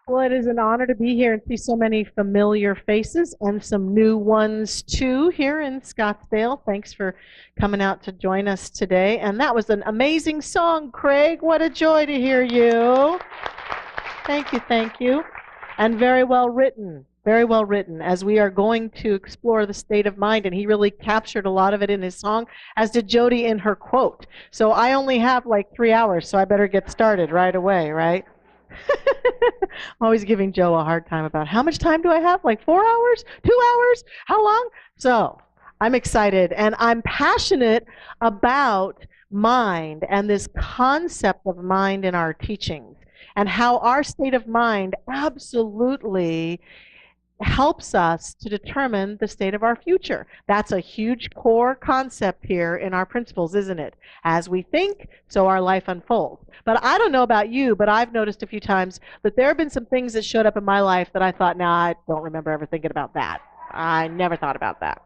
Well, it is an honor to be here and see so many familiar faces and some new ones too here in Scottsdale. Thanks for coming out to join us today. And that was an amazing song, Craig. What a joy to hear you. Thank you, thank you. And very well written. Very well written, as we are going to explore the state of mind. And he really captured a lot of it in his song, as did Jody in her quote. So I only have like 3 hours, so I better get started right away, right? I'm always giving Joe a hard time about how much time do I have? Like 4 hours? 2 hours? How long? So I'm excited and I'm passionate about mind and this concept of mind in our teachings and how our state of mind absolutely helps us to determine the state of our future. That's a huge core concept here in our principles, isn't it? As we think, so our life unfolds. But I don't know about you, but I've noticed a few times that there have been some things that showed up in my life that I thought, nah, I don't remember ever thinking about that. I never thought about that.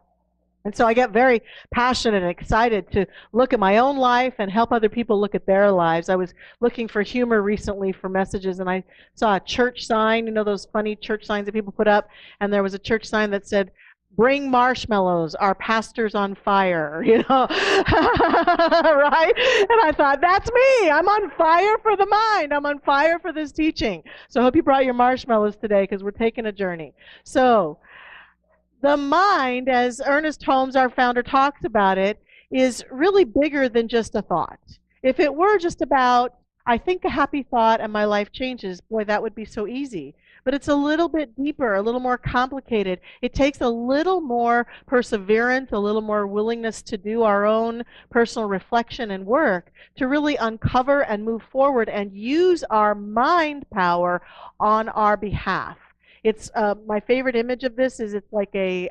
And so I get very passionate and excited to look at my own life and help other people look at their lives. I was looking for humor recently for messages, and I saw a church sign, you know, those funny church signs that people put up, and there was a church sign that said, "Bring marshmallows, our pastor's on fire," you know, right? And I thought, that's me. I'm on fire for the mind. I'm on fire for this teaching. So I hope you brought your marshmallows today because we're taking a journey. So the mind, as Ernest Holmes, our founder, talks about it, is really bigger than just a thought. If it were just about, I think a happy thought and my life changes, boy, that would be so easy. But it's a little bit deeper, a little more complicated. It takes a little more perseverance, a little more willingness to do our own personal reflection and work to really uncover and move forward and use our mind power on our behalf. It's my favorite image of this is it's like a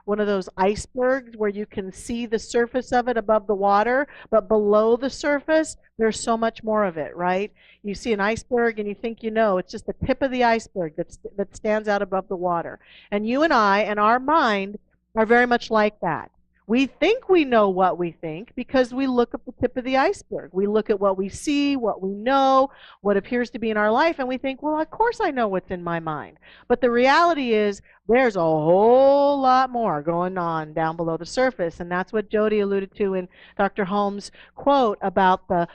one of those icebergs where you can see the surface of it above the water, but below the surface, there's so much more of it, right? You see an iceberg and you think you know, it's just the tip of the iceberg that stands out above the water. And you and I and our mind are very much like that. We think we know what we think because we look at the tip of the iceberg. We look at what we see, what we know, what appears to be in our life, and we think, well, of course I know what's in my mind. But the reality is there's a whole lot more going on down below the surface, and that's what Jody alluded to in Dr. Holmes' quote about the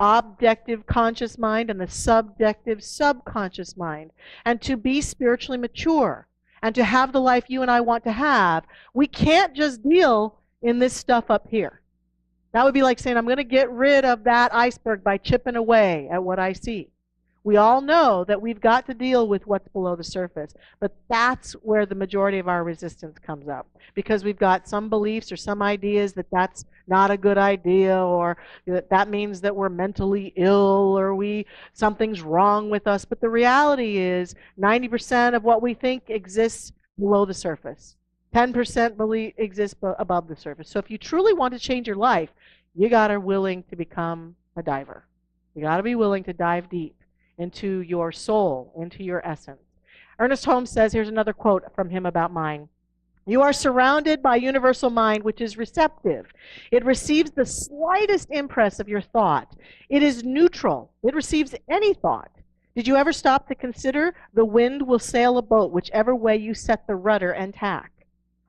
objective conscious mind and the subjective subconscious mind. And to be spiritually mature, and to have the life you and I want to have, we can't just deal in this stuff up here. That would be like saying, I'm going to get rid of that iceberg by chipping away at what I see. We all know that we've got to deal with what's below the surface, but that's where the majority of our resistance comes up, because we've got some beliefs or some ideas that that's not a good idea, or that means that we're mentally ill, or something's wrong with us. But the reality is 90% of what we think exists below the surface. 10% exists above the surface. So if you truly want to change your life, you got to be willing to become a diver. You got to be willing to dive deep into your soul, into your essence. Ernest Holmes says, here's another quote from him about mind. You are surrounded by universal mind, which is receptive. It receives the slightest impress of your thought. It is neutral. It receives any thought. Did you ever stop to consider the wind will sail a boat whichever way you set the rudder and tack?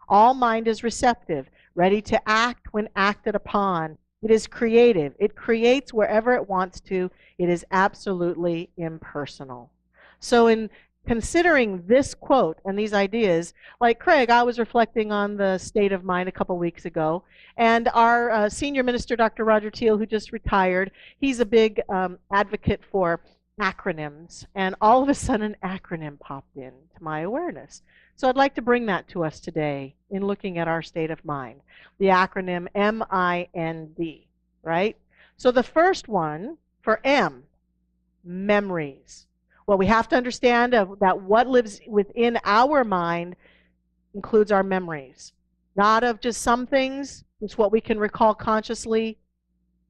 All mind is receptive, ready to act when acted upon. It is creative. It creates wherever it wants to. It is absolutely impersonal. So in considering this quote and these ideas, like Craig, I was reflecting on the state of mind a couple weeks ago, and our senior minister, Dr. Roger Teal, who just retired, he's a big advocate for acronyms, and all of a sudden an acronym popped into my awareness. So I'd like to bring that to us today in looking at our state of mind. The acronym MIND, right? So the first one for M, memories. Well, we have to understand that what lives within our mind includes our memories. Not of just some things, it's what we can recall consciously,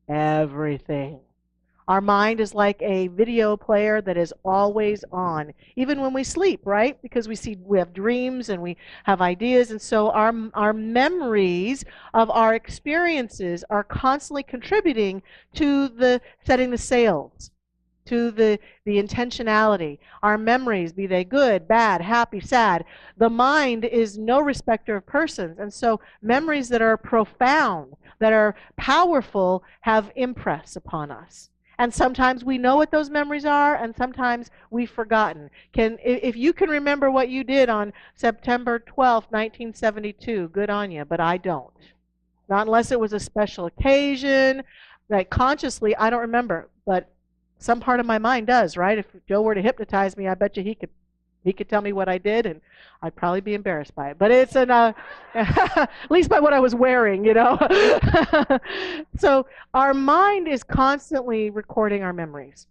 everything. Our mind is like a video player that is always on, even when we sleep, right? Because we have dreams and we have ideas, and so our memories of our experiences are constantly contributing to the setting the sails, to the intentionality. Our memories, be they good, bad, happy, sad, the mind is no respecter of persons. And so memories that are profound, that are powerful, have impress upon us. And sometimes we know what those memories are, and sometimes we've forgotten. If you can remember what you did on September 12th, 1972, good on you, but I don't. Not unless it was a special occasion. Like consciously, I don't remember, but some part of my mind does, right? If Joe were to hypnotize me, I bet you he could tell me what I did, and I'd probably be embarrassed by it. But it's at least by what I was wearing, you know. So our mind is constantly recording our memories.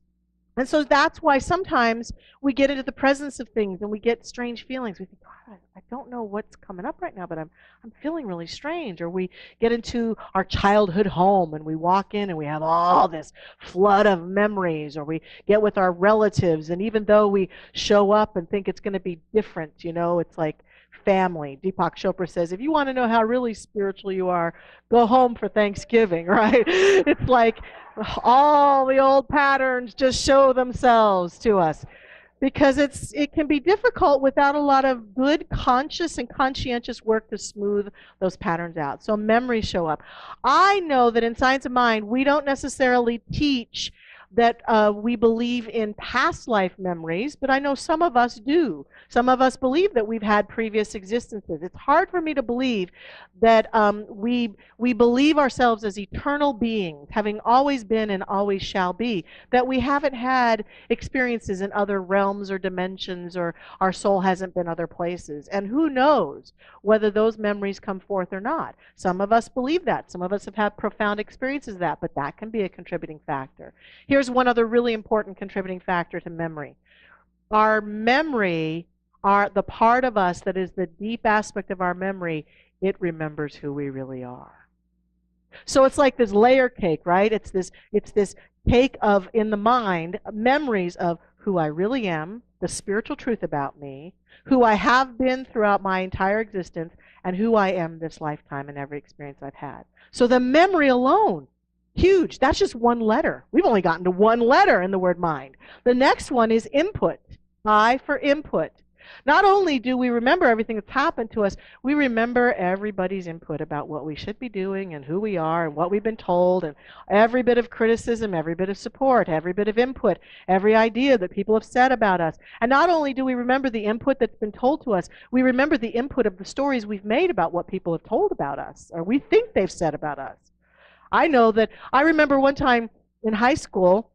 And so that's why sometimes we get into the presence of things and we get strange feelings. We think, God, I don't know what's coming up right now, but I'm feeling really strange. Or we get into our childhood home and we walk in and we have all this flood of memories. Or we get with our relatives, and even though we show up and think it's going to be different, you know, it's like family. Deepak Chopra says, if you want to know how really spiritual you are, go home for Thanksgiving, right? It's like all the old patterns just show themselves to us, because it can be difficult without a lot of good conscious and conscientious work to smooth those patterns out. So memories show up. I know that in Science of Mind, we don't necessarily teach that we believe in past life memories, but I know some of us do. Some of us believe that we've had previous existences. It's hard for me to believe that we believe ourselves as eternal beings, having always been and always shall be, that we haven't had experiences in other realms or dimensions, or our soul hasn't been other places. And who knows whether those memories come forth or not. Some of us believe that. Some of us have had profound experiences of that, but that can be a contributing factor. Here's one other really important contributing factor to memory. Our memory, the part of us that is the deep aspect of our memory, it remembers who we really are. So it's like this layer cake, right? It's this cake of, in the mind, memories of who I really am, the spiritual truth about me, who I have been throughout my entire existence, and who I am this lifetime and every experience I've had. So the memory alone, huge. That's just one letter. We've only gotten to one letter in the word mind. The next one is input. I for input. Not only do we remember everything that's happened to us, we remember everybody's input about what we should be doing and who we are and what we've been told, and every bit of criticism, every bit of support, every bit of input, every idea that people have said about us. And not only do we remember the input that's been told to us, we remember the input of the stories we've made about what people have told about us, or we think they've said about us. I know that I remember one time in high school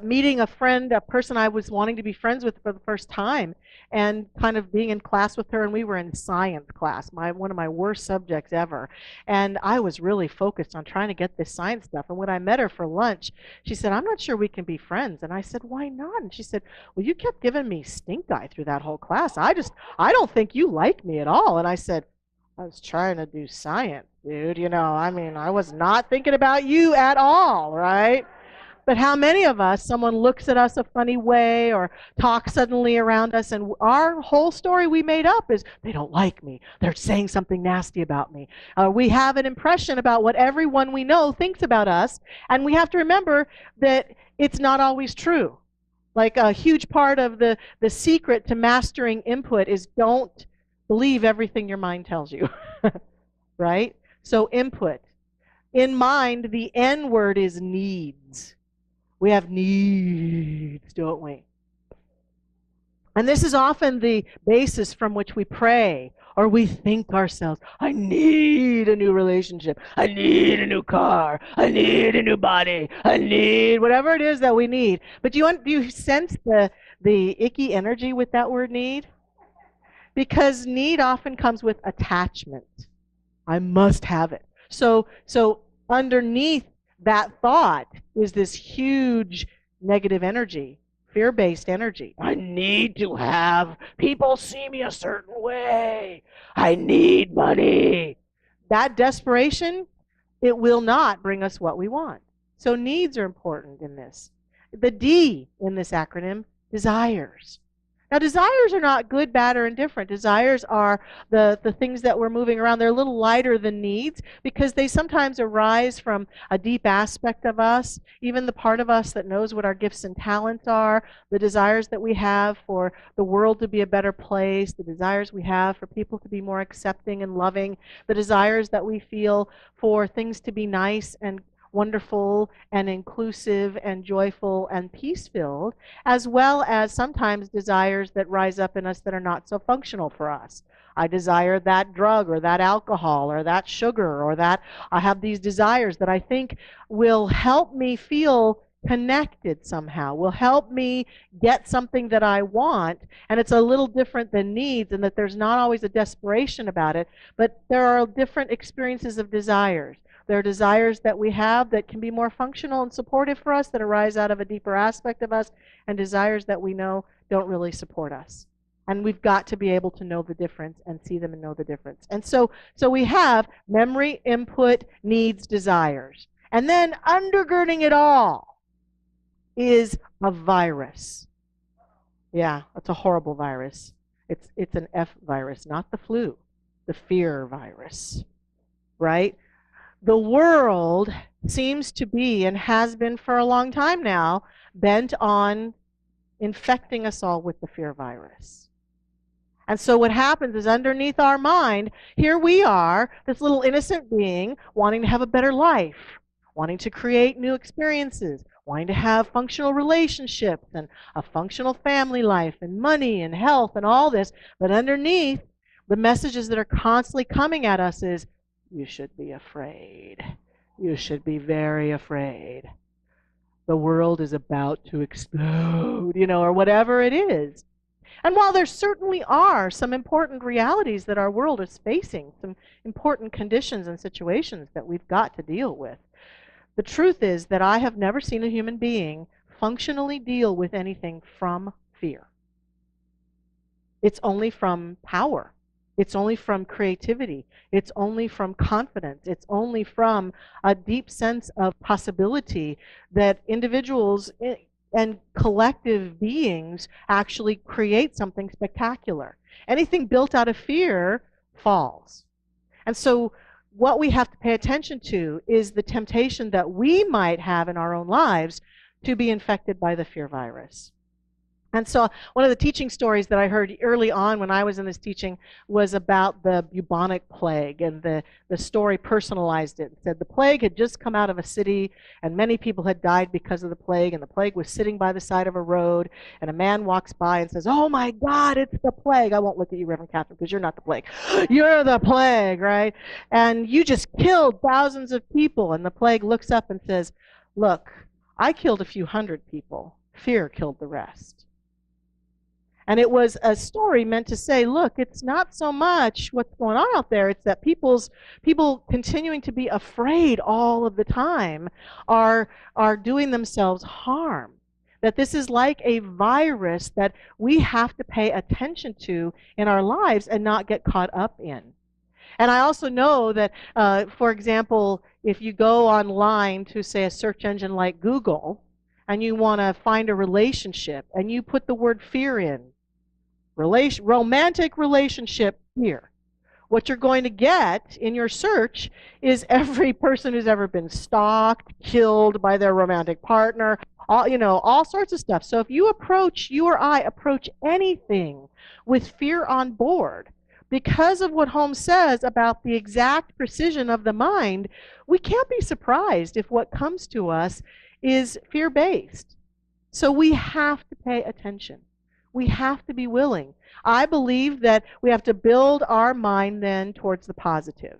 meeting a friend, a person I was wanting to be friends with for the first time, and kind of being in class with her, and we were in science class, one of my worst subjects ever. And I was really focused on trying to get this science stuff. And when I met her for lunch, she said, I'm not sure we can be friends. And I said, why not? And she said, well, you kept giving me stink eye through that whole class. I don't think you like me at all. And I said, I was trying to do science, dude. You know, I mean, I was not thinking about you at all, right? But how many of us, someone looks at us a funny way or talks suddenly around us, and our whole story we made up is, they don't like me. They're saying something nasty about me. We have an impression about what everyone we know thinks about us, and we have to remember that it's not always true. Like a huge part of the secret to mastering input is don't believe everything your mind tells you, right? So input. In mind, the N word is needs. We have needs, don't we? And this is often the basis from which we pray, or we think ourselves, I need a new relationship. I need a new car. I need a new body. I need whatever it is that we need. But do you sense the icky energy with that word need? Because need often comes with attachment. I must have it. So underneath that thought is this huge negative energy, fear-based energy. I need to have people see me a certain way. I need money. That desperation, it will not bring us what we want. So needs are important in this. The D in this acronym, desires. Now, desires are not good, bad, or indifferent. Desires are the things that we're moving around. They're a little lighter than needs because they sometimes arise from a deep aspect of us, even the part of us that knows what our gifts and talents are, the desires that we have for the world to be a better place, the desires we have for people to be more accepting and loving, the desires that we feel for things to be nice and wonderful and inclusive and joyful and peace-filled, as well as sometimes desires that rise up in us that are not so functional for us. I desire that drug or that alcohol or that sugar or that I have these desires that I think will help me feel connected somehow, will help me get something that I want, and it's a little different than needs in that there's not always a desperation about it, but there are different experiences of desires. There are desires that we have that can be more functional and supportive for us that arise out of a deeper aspect of us, and desires that we know don't really support us. And we've got to be able to know the difference and see them and know the difference. And so we have memory, input, needs, desires. And then undergirding it all is a virus. Yeah, it's a horrible virus. It's an F virus, not the flu, the fear virus, right? The world seems to be, and has been for a long time now, bent on infecting us all with the fear virus. And so what happens is underneath our mind, here we are, this little innocent being, wanting to have a better life, wanting to create new experiences, wanting to have functional relationships and a functional family life and money and health and all this. But underneath, the messages that are constantly coming at us is, you should be afraid. You should be very afraid. The world is about to explode, or whatever it is. And while there certainly are some important realities that our world is facing, some important conditions and situations that we've got to deal with, the truth is that I have never seen a human being functionally deal with anything from fear. It's only from power. It's only from creativity. It's only from confidence. It's only from a deep sense of possibility that individuals and collective beings actually create something spectacular. Anything built out of fear falls. And so what we have to pay attention to is the temptation that we might have in our own lives to be infected by the fear virus. And so one of the teaching stories that I heard early on when I was in this teaching was about the bubonic plague, and the story personalized it. It said the plague had just come out of a city, and many people had died because of the plague, and the plague was sitting by the side of a road, and a man walks by and says, "Oh my God, it's the plague." I won't look at you, Reverend Catherine, because you're not the plague. You're the plague, right? And you just killed thousands of people. And the plague looks up and says, "Look, I killed a few hundred people. Fear killed the rest." And it was a story meant to say, look, it's not so much what's going on out there, it's that people continuing to be afraid all of the time are doing themselves harm. That this is like a virus that we have to pay attention to in our lives and not get caught up in. And I also know that, for example, if you go online to, say, a search engine like Google, and you want to find a relationship, and you put the word fear in, romantic relationship fear, what you're going to get in your search is every person who's ever been stalked, killed by their romantic partner, all sorts of stuff. So if you or I approach anything with fear on board, because of what Holmes says about the exact precision of the mind, we can't be surprised if what comes to us is fear-based. So we have to pay attention. We have to be willing. I believe that we have to build our mind then towards the positive.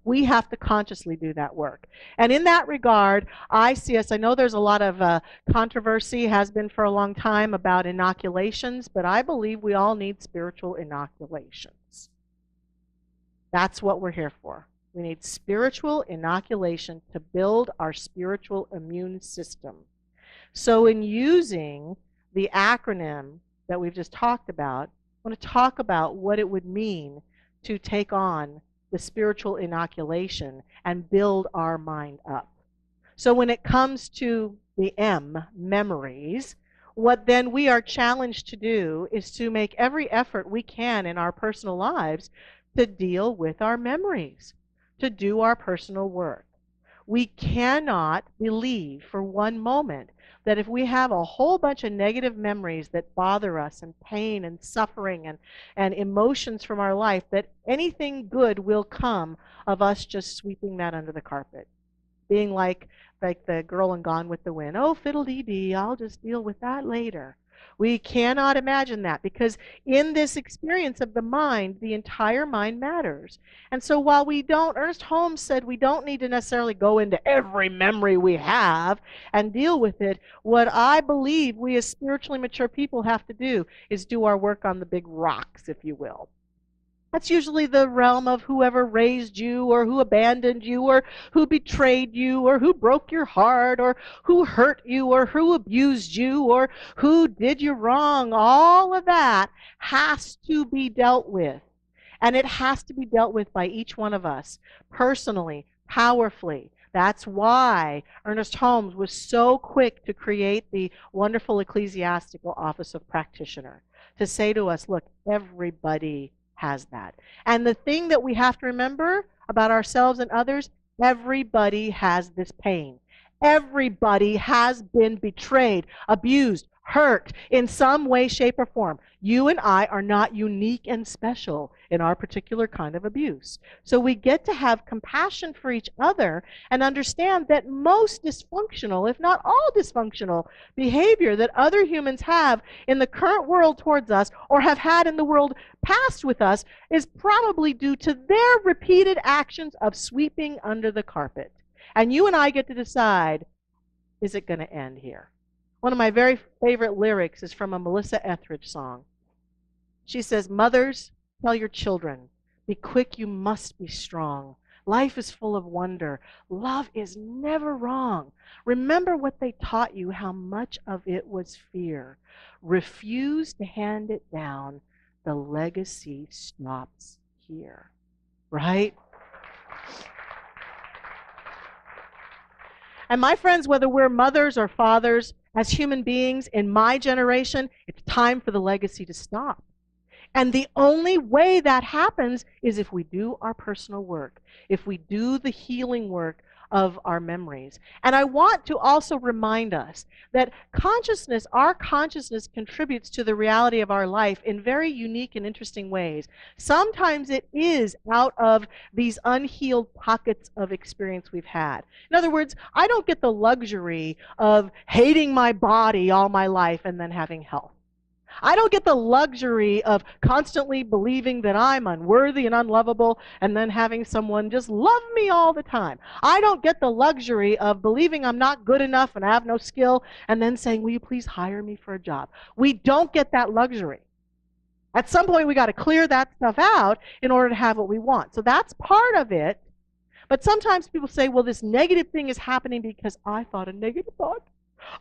We have to consciously do that work. And in that regard, I know there's a lot of controversy, has been for a long time, about inoculations, but I believe we all need spiritual inoculations. That's what we're here for. We need spiritual inoculation to build our spiritual immune system. So in using the acronym that we've just talked about, I want to talk about what it would mean to take on the spiritual inoculation and build our mind up. So when it comes to the M, memories, what then we are challenged to do is to make every effort we can in our personal lives to deal with our memories, to do our personal work. We cannot believe for one moment that if we have a whole bunch of negative memories that bother us and pain and suffering and emotions from our life, that anything good will come of us just sweeping that under the carpet. Being like the girl in Gone with the Wind. Oh, fiddle-dee-dee, I'll just deal with that later. We cannot imagine that because in this experience of the mind, the entire mind matters. And so while we don't, Ernest Holmes said we don't need to necessarily go into every memory we have and deal with it. What I believe we as spiritually mature people have to do is do our work on the big rocks, if you will. That's usually the realm of whoever raised you or who abandoned you or who betrayed you or who broke your heart or who hurt you or who abused you or who did you wrong. All of that has to be dealt with. And it has to be dealt with by each one of us personally, powerfully. That's why Ernest Holmes was so quick to create the wonderful ecclesiastical office of practitioner, to say to us, look, everybody has that. And the thing that we have to remember about ourselves and others, everybody has this pain. Everybody has been betrayed, abused, hurt in some way, shape, or form. You and I are not unique and special in our particular kind of abuse. So we get to have compassion for each other and understand that most dysfunctional, if not all dysfunctional, behavior that other humans have in the current world towards us or have had in the world past with us is probably due to their repeated actions of sweeping under the carpet. And you and I get to decide, is it going to end here? One of my very favorite lyrics is from a Melissa Etheridge song. She says, mothers, tell your children, be quick, you must be strong. Life is full of wonder. Love is never wrong. Remember what they taught you, how much of it was fear. Refuse to hand it down. The legacy stops here. Right? And my friends, whether we're mothers or fathers, as human beings in my generation, it's time for the legacy to stop. And the only way that happens is if we do our personal work, if we do the healing work of our memories. And I want to also remind us that consciousness, our consciousness contributes to the reality of our life in very unique and interesting ways. Sometimes it is out of these unhealed pockets of experience we've had. In other words, I don't get the luxury of hating my body all my life and then having health. I don't get the luxury of constantly believing that I'm unworthy and unlovable and then having someone just love me all the time. I don't get the luxury of believing I'm not good enough and I have no skill and then saying, will you please hire me for a job? We don't get that luxury. At some point, we got to clear that stuff out in order to have what we want. So that's part of it. But sometimes people say, well, this negative thing is happening because I thought a negative thought.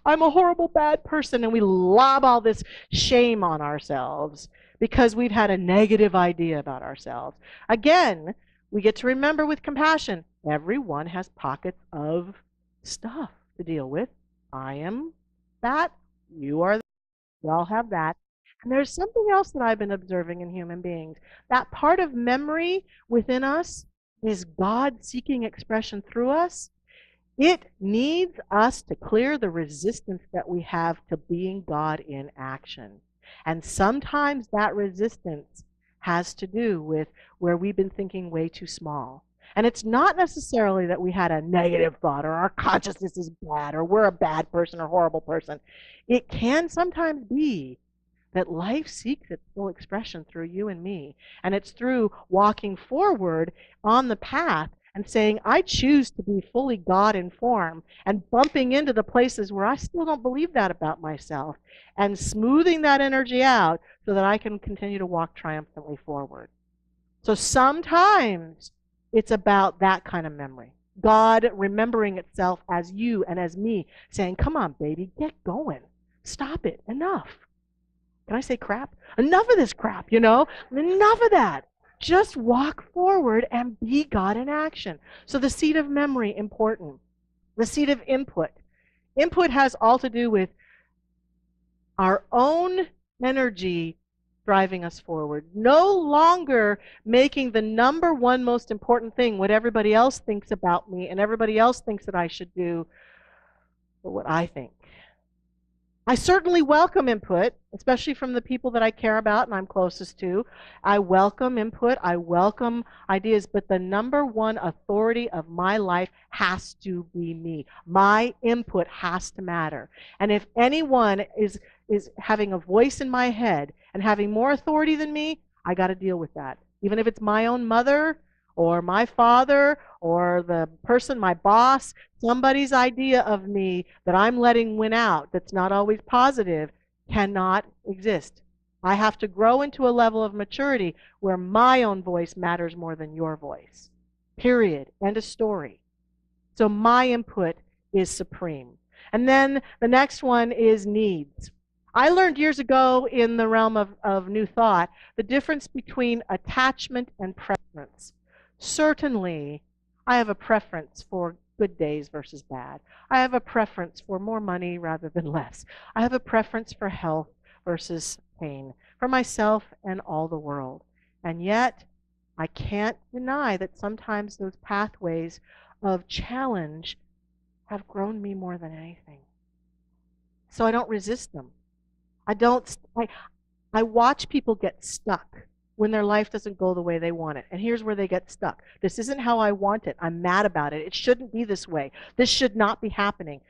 I'm a horrible, bad person, and we lob all this shame on ourselves because we've had a negative idea about ourselves. Again, we get to remember with compassion, everyone has pockets of stuff to deal with. I am that, you are that, we all have that. And there's something else that I've been observing in human beings. That part of memory within us is God seeking expression through us. It needs us to clear the resistance that we have to being God in action. And sometimes that resistance has to do with where we've been thinking way too small. And it's not necessarily that we had a negative thought or our consciousness is bad or we're a bad person or horrible person. It can sometimes be that life seeks its full expression through you and me. And it's through walking forward on the path and saying, I choose to be fully God in form, and bumping into the places where I still don't believe that about myself, and smoothing that energy out so that I can continue to walk triumphantly forward. So sometimes it's about that kind of memory. God remembering itself as you and as me, saying, come on, baby, get going. Stop it. Enough. Can I say crap? Enough of this crap, Enough of that. Just walk forward and be God in action. So the seed of memory, important. The seed of input. Input has all to do with our own energy driving us forward. No longer making the number one most important thing what everybody else thinks about me and everybody else thinks that I should do, but what I think. I certainly welcome input, especially from the people that I care about and I'm closest to. I welcome input, I welcome ideas, but the number one authority of my life has to be me. My input has to matter. And if anyone is having a voice in my head and having more authority than me, I got to deal with that. Even if it's my own mother or my father or the person, my boss, somebody's idea of me that I'm letting win out that's not always positive cannot exist. I have to grow into a level of maturity where my own voice matters more than your voice. Period. End of story. So my input is supreme. And then the next one is needs. I learned years ago in the realm of New Thought the difference between attachment and preference. Certainly, I have a preference for good days versus bad. I have a preference for more money rather than less. I have a preference for health versus pain, for myself and all the world. And yet, I can't deny that sometimes those pathways of challenge have grown me more than anything. So I don't resist them. I watch people get stuck when their life doesn't go the way they want it. And here's where they get stuck. This isn't how I want it. I'm mad about it. It shouldn't be this way. This should not be happening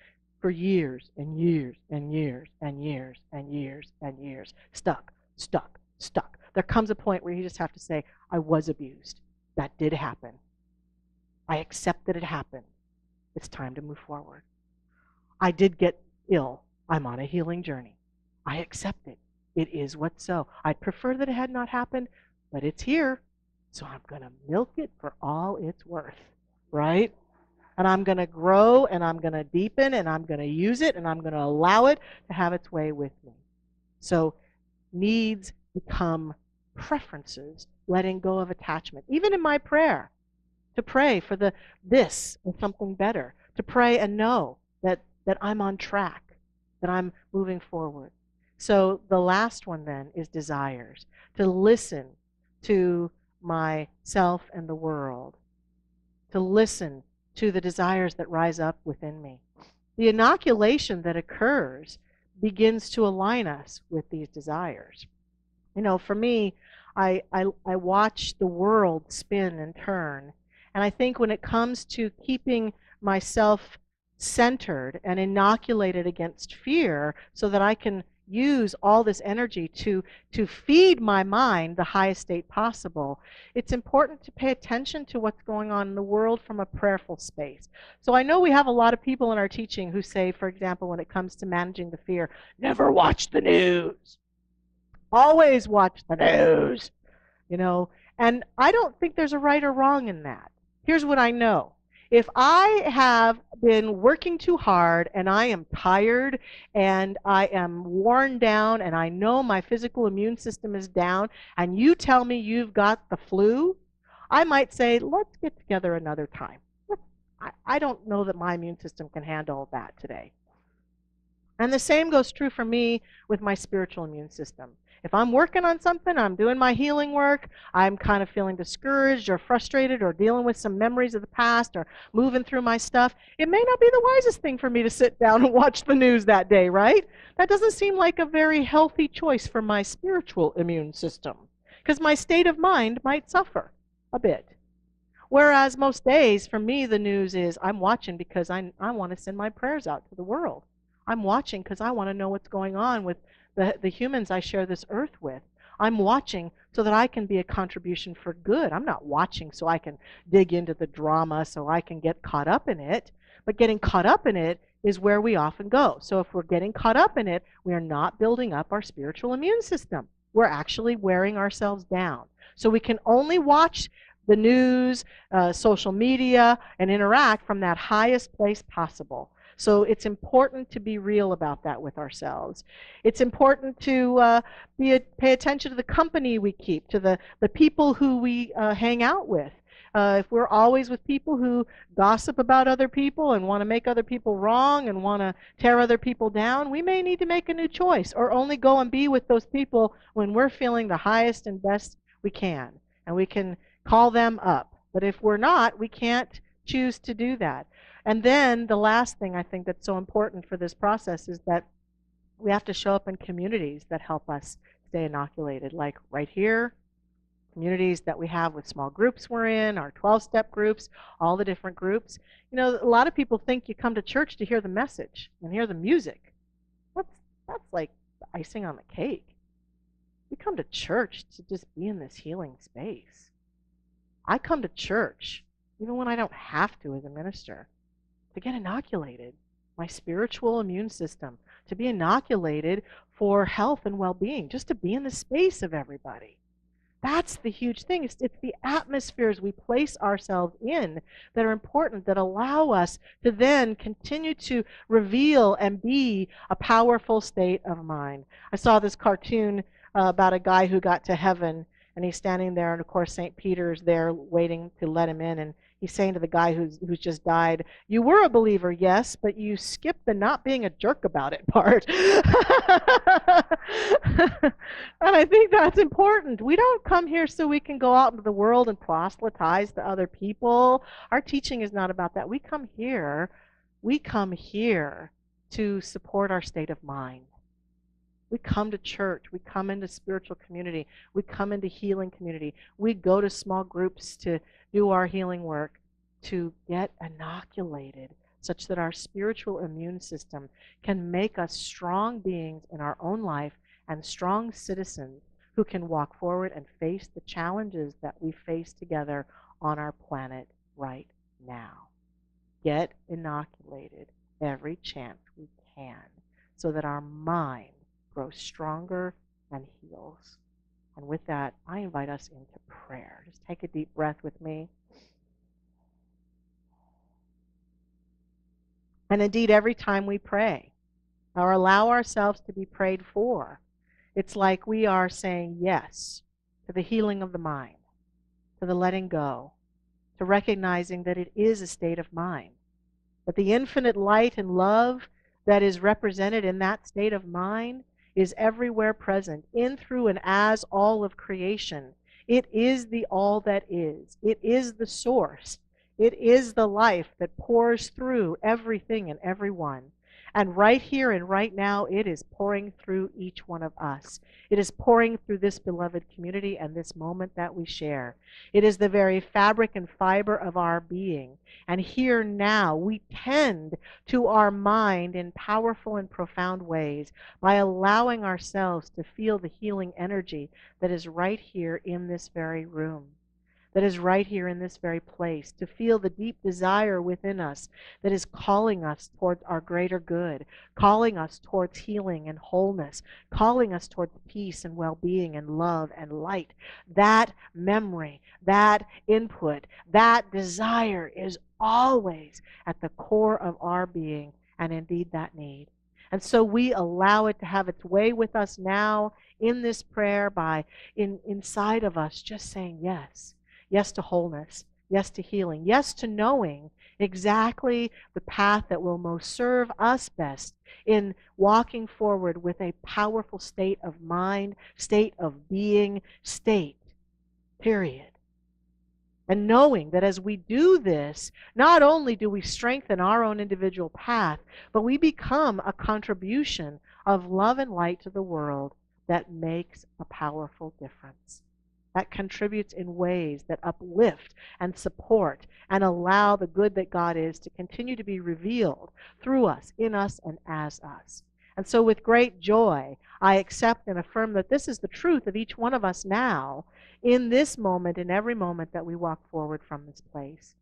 for years and years and years and years and years and years. Stuck, stuck, stuck. There comes a point where you just have to say, I was abused. That did happen. I accept that it happened. It's time to move forward. I did get ill. I'm on a healing journey. I accept it. It is what's so. I'd prefer that it had not happened, but it's here. So I'm going to milk it for all it's worth, right? And I'm going to grow, and I'm going to deepen, and I'm going to use it, and I'm going to allow it to have its way with me. So needs become preferences, letting go of attachment. Even in my prayer, to pray for this and something better, to pray and know that I'm on track, that I'm moving forward. So the last one then is desires, to listen to myself and the world, to listen to the desires that rise up within me. The inoculation that occurs begins to align us with these desires. You know, for me, I watch the world spin and turn, and I think when it comes to keeping myself centered and inoculated against fear so that I can use all this energy to feed my mind the highest state possible, it's important to pay attention to what's going on in the world from a prayerful space. So I know we have a lot of people in our teaching who say, for example, when it comes to managing the fear, never watch the news. Always watch the news. You know, and I don't think there's a right or wrong in that. Here's what I know. If I have been working too hard and I am tired and I am worn down and I know my physical immune system is down and you tell me you've got the flu, I might say, let's get together another time. I don't know that my immune system can handle that today. And the same goes true for me with my spiritual immune system. If I'm working on something, I'm doing my healing work, I'm kind of feeling discouraged or frustrated or dealing with some memories of the past or moving through my stuff, it may not be the wisest thing for me to sit down and watch the news that day, right? That doesn't seem like a very healthy choice for my spiritual immune system because my state of mind might suffer a bit. Whereas most days, for me, the news is I'm watching because I want to send my prayers out to the world. I'm watching because I want to know what's going on with the humans I share this earth with. I'm watching so that I can be a contribution for good. I'm not watching so I can dig into the drama so I can get caught up in it. But getting caught up in it is where we often go. So if we're getting caught up in it, we are not building up our spiritual immune system. We're actually wearing ourselves down. So we can only watch the news, social media, and interact from that highest place possible. So it's important to be real about that with ourselves. It's important to pay attention to the company we keep, to the people who we hang out with. If we're always with people who gossip about other people and want to make other people wrong and want to tear other people down, we may need to make a new choice or only go and be with those people when we're feeling the highest and best we can. And we can call them up. But if we're not, we can't choose to do that. And then the last thing I think that's so important for this process is that we have to show up in communities that help us stay inoculated, like right here, communities that we have with small groups we're in, our 12-step groups, all the different groups. You know, a lot of people think you come to church to hear the message and hear the music. That's like icing on the cake. We come to church to just be in this healing space. I come to church, even when I don't have to as a minister, to get inoculated, my spiritual immune system, to be inoculated for health and well-being, just to be in the space of everybody. That's the huge thing. It's the atmospheres we place ourselves in that are important, that allow us to then continue to reveal and be a powerful state of mind. I saw this cartoon about a guy who got to heaven, and he's standing there, and of course St. Peter's there waiting to let him in, and he's saying to the guy who's just died, "You were a believer, yes, but you skipped the not being a jerk about it part." And I think that's important. We don't come here so we can go out into the world and proselytize to other people. Our teaching is not about that. We come here to support our state of mind. We come to church. We come into spiritual community. We come into healing community. We go to small groups to do our healing work, to get inoculated such that our spiritual immune system can make us strong beings in our own life and strong citizens who can walk forward and face the challenges that we face together on our planet right now. Get inoculated every chance we can so that our mind grows stronger and heals. And with that, I invite us into prayer. Just take a deep breath with me. And indeed, every time we pray or allow ourselves to be prayed for, it's like we are saying yes to the healing of the mind, to the letting go, to recognizing that it is a state of mind, that the infinite light and love that is represented in that state of mind is everywhere present, in, through, and as all of creation. It is the all that is. It is the source. It is the life that pours through everything and everyone. And right here and right now, it is pouring through each one of us. It is pouring through this beloved community and this moment that we share. It is the very fabric and fiber of our being. And here now, we tend to our mind in powerful and profound ways by allowing ourselves to feel the healing energy that is right here in this very room, that is right here in this very place, to feel the deep desire within us that is calling us towards our greater good, calling us towards healing and wholeness, calling us towards peace and well-being and love and light. That memory, that input, that desire is always at the core of our being, and indeed that need. And so we allow it to have its way with us now in this prayer by inside of us just saying yes. Yes to wholeness. Yes to healing. Yes to knowing exactly the path that will most serve us best in walking forward with a powerful state of mind, state of being, state, period. And knowing that as we do this, not only do we strengthen our own individual path, but we become a contribution of love and light to the world that makes a powerful difference, that contributes in ways that uplift and support and allow the good that God is to continue to be revealed through us, in us, and as us. And so with great joy, I accept and affirm that this is the truth of each one of us now, in this moment, in every moment that we walk forward from this place.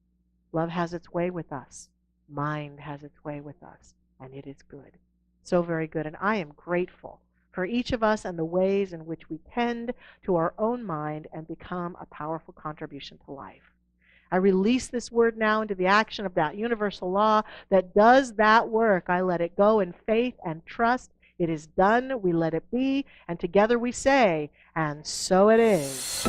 Love has its way with us. Mind has its way with us, and it is good. So very good. And I am grateful for each of us and the ways in which we tend to our own mind and become a powerful contribution to life. I release this word now into the action of that universal law that does that work. I let it go in faith and trust. It is done. We let it be. And together we say, and so it is.